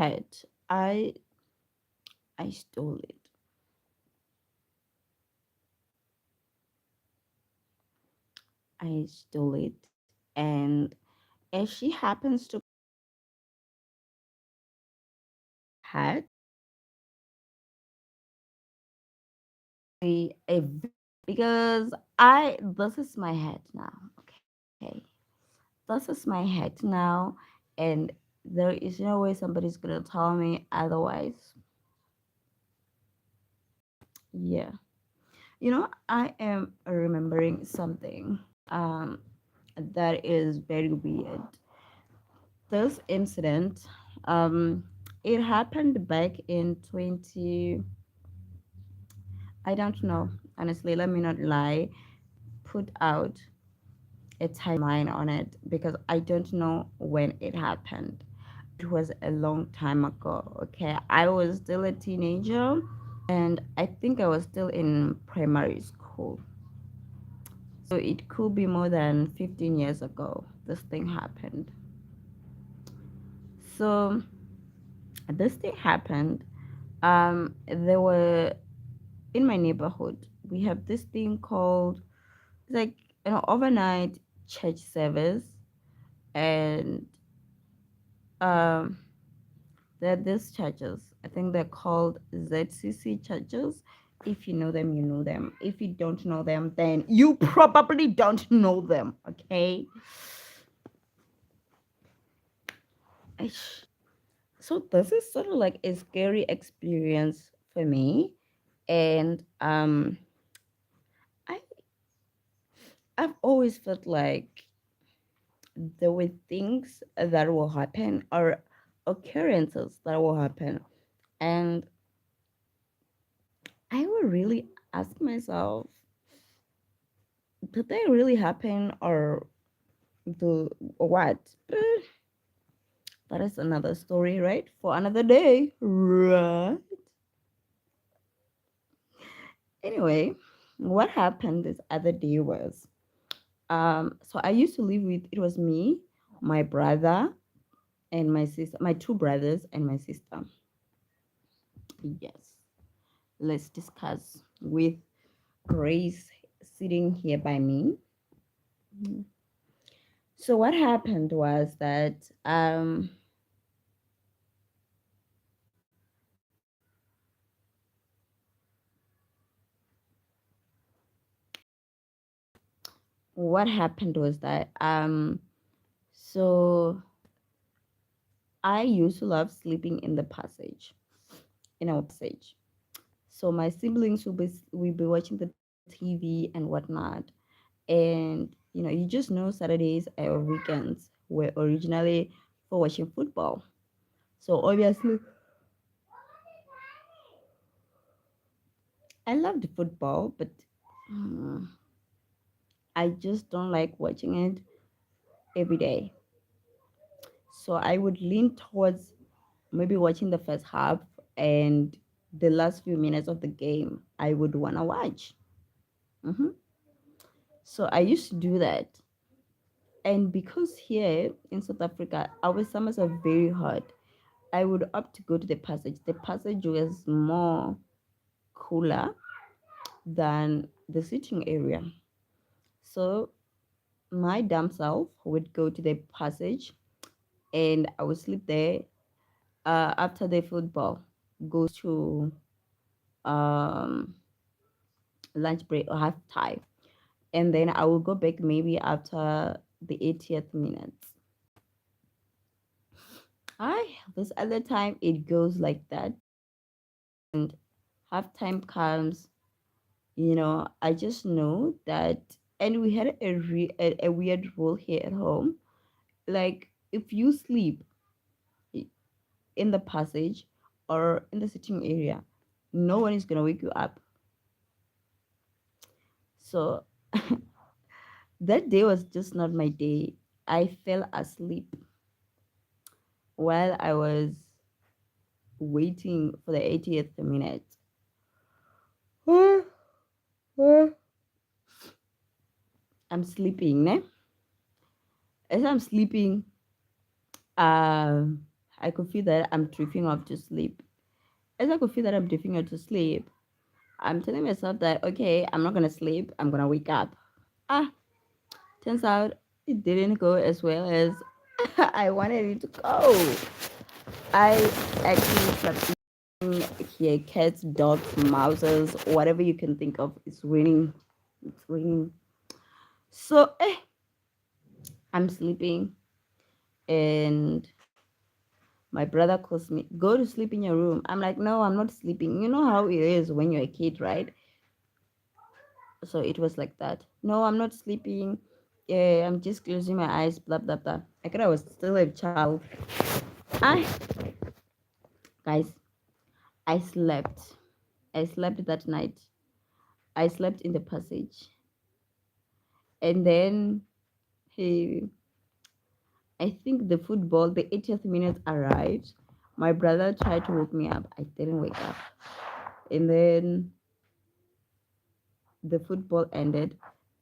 hat. I stole it. I stole it, and as she happens to hat a because I this is my hat now. Okay, this is my hat now, and there is no way somebody's gonna tell me otherwise. Yeah, I am remembering something that is very weird. This incident, um, it happened back in 20. I don't know. Honestly, let me not lie. Put out a timeline on it because I don't know when it happened. It was a long time ago. Okay. I was still a teenager and I think I was still in primary school. So it could be more than 15 years ago this thing happened. So this thing happened. There were in my neighborhood, we have this thing called it's like overnight church service, and um there are these churches. I think they're called ZCC churches. If you know them, you know them. If you don't know them, then you probably don't know them. Okay. Ish. So this is sort of like a scary experience for me, and I I've always felt like there were things that will happen or occurrences that will happen, and I would really ask myself, did they really happen or do what? That is another story, right? For another day, right? Anyway, what happened this other day was, so I used to live with, it was me, my brother, and my sister, my two brothers and my sister. Yes, let's discuss with Grace sitting here by me. So what happened was that what happened was that so I used to love sleeping in the passage, in our passage. So my siblings will be watching the TV and whatnot. And you just know Saturdays or weekends were originally for watching football. So obviously I loved football, but mm, I just don't like watching it every day. So I would lean towards maybe watching the first half and the last few minutes of the game I would want to watch. hmm So I used to do that. And because here in South Africa, our summers are very hot, I would opt to go to the passage. The passage was more cooler than the sitting area. So my damn self would go to the passage and I would sleep there after the football goes to um, lunch break or half time. And then I will go back maybe after the 80th minute. This other time it goes like that. And halftime comes, I just know that, and we had a weird rule here at home. Like, if you sleep i- in the passage or in the sitting area, no one is gonna wake you up. So that day was just not my day. I fell asleep while I was waiting for the 80th minute. I'm sleeping, ne? As I'm sleeping, um, I could feel that I'm drifting off to sleep. As I could feel that I'm drifting off to sleep, I'm telling myself that okay, I'm not gonna sleep. I'm gonna wake up. Ah, turns out it didn't go as well as I wanted it to go. I actually slept here, cats, dogs, mouses, whatever you can think of. It's raining. It's raining. So I'm sleeping, and my brother calls me, go to sleep in your room. I'm like, no, I'm not sleeping. You know how it is when you're a kid, right? So it was like that. No, I'm not sleeping. Yeah, I'm just closing my eyes, blah, blah, blah. I thought I was still a child. I, guys, I slept. I slept that night. I slept in the passage. And then he, I think the 80th minute arrived. My brother tried to wake me up. I didn't wake up. And then the football ended.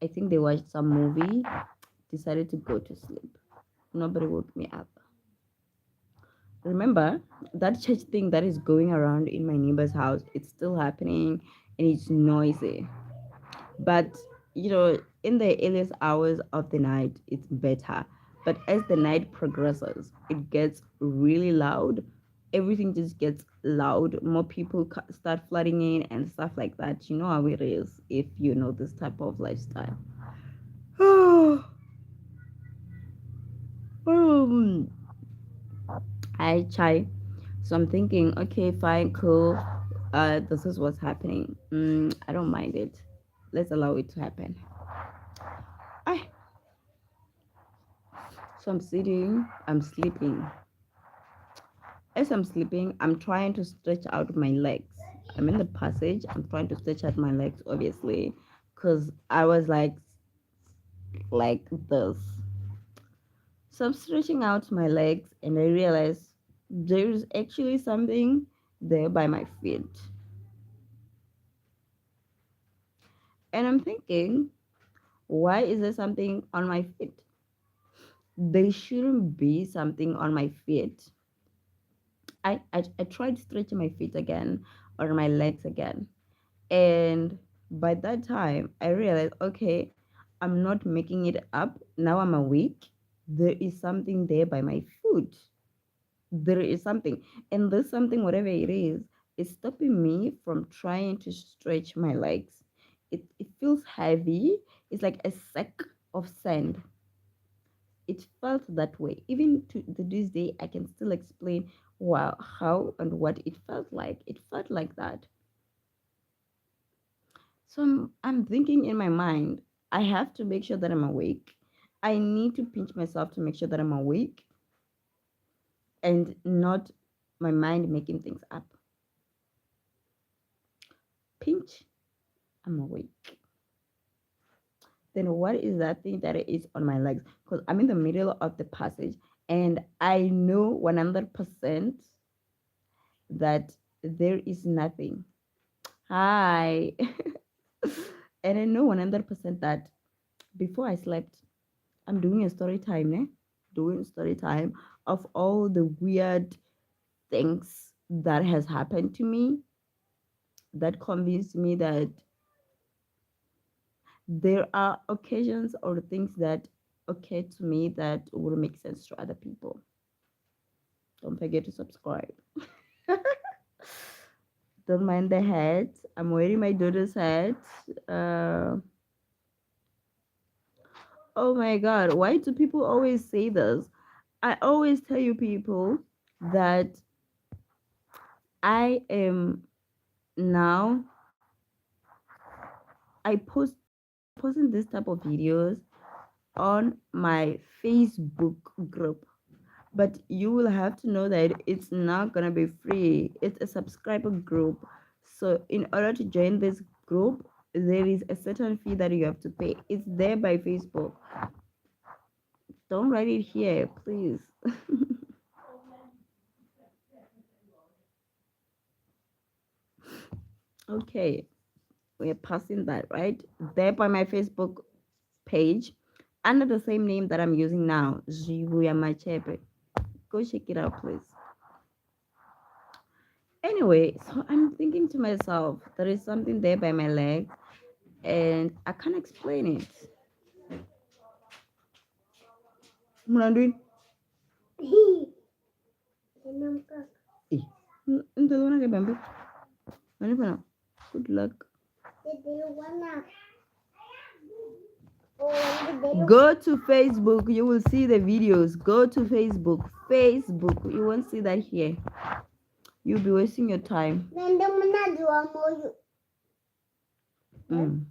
I think they watched some movie, decided to go to sleep. Nobody woke me up. Remember that church thing that is going around in my neighbor's house? It's still happening and it's noisy. But in the earliest hours of the night, it's better. But as the night progresses, it gets really loud. Everything just gets loud. More people start flooding in and stuff like that. You know how it is if you know this type of lifestyle. um, I try. So I'm thinking, okay, fine, cool. This is what's happening. I don't mind it. Let's allow it to happen. I So I'm sitting, I'm sleeping. As I'm sleeping, I'm trying to stretch out my legs. I'm in the passage, I'm trying to stretch out my legs, obviously, because I was like this. So I'm stretching out my legs and I realize there's actually something there by my feet. And I'm thinking, why is there something on my feet? There shouldn't be something on my feet. I tried stretching my feet again or my legs again. And by that time, I realized, okay, I'm not making it up. Now I'm awake. There is something there by my foot. There is something. And this something, whatever it is stopping me from trying to stretch my legs. It feels heavy. It's like a sack of sand. It felt that way. Even to this day, I can still explain how and what it felt like. It felt like that. So I'm thinking in my mind, I have to make sure that I'm awake. I need to pinch myself to make sure that I'm awake and not my mind making things up. Pinch, I'm awake. Then what is that thing that it is on my legs? Because I'm in the middle of the passage and I know 100% that there is nothing. Hi. And I know 100% that before I slept, I'm doing a story time, eh? Doing story time of all the weird things that has happened to me that convinced me that there are occasions or things that occur to me that will make sense to other people. Don't forget to subscribe. Don't mind the hat. I'm wearing my daughter's hat. Uh, oh my god, why do people always say this? I always tell you people that I am now I post I'm posting this type of videos on my Facebook group. But you will have to know that it's not gonna be free. It's a subscriber group. So in order to join this group, there is a certain fee that you have to pay. It's there by Facebook. Don't write it here, please. Okay, we're passing that, right? There by my Facebook page under the same name that I'm using now, Zwivhuya Matshepe. Go check it out, please. Anyway, so I'm thinking to myself, there is something there by my leg, and I can't explain it. Mulanduin. Eh, Ito na kay Bambi. Ano pa na? Good luck. Go to Facebook. You will see the videos. Go to Facebook. Facebook. You won't see that here. You'll be wasting your time. Mm.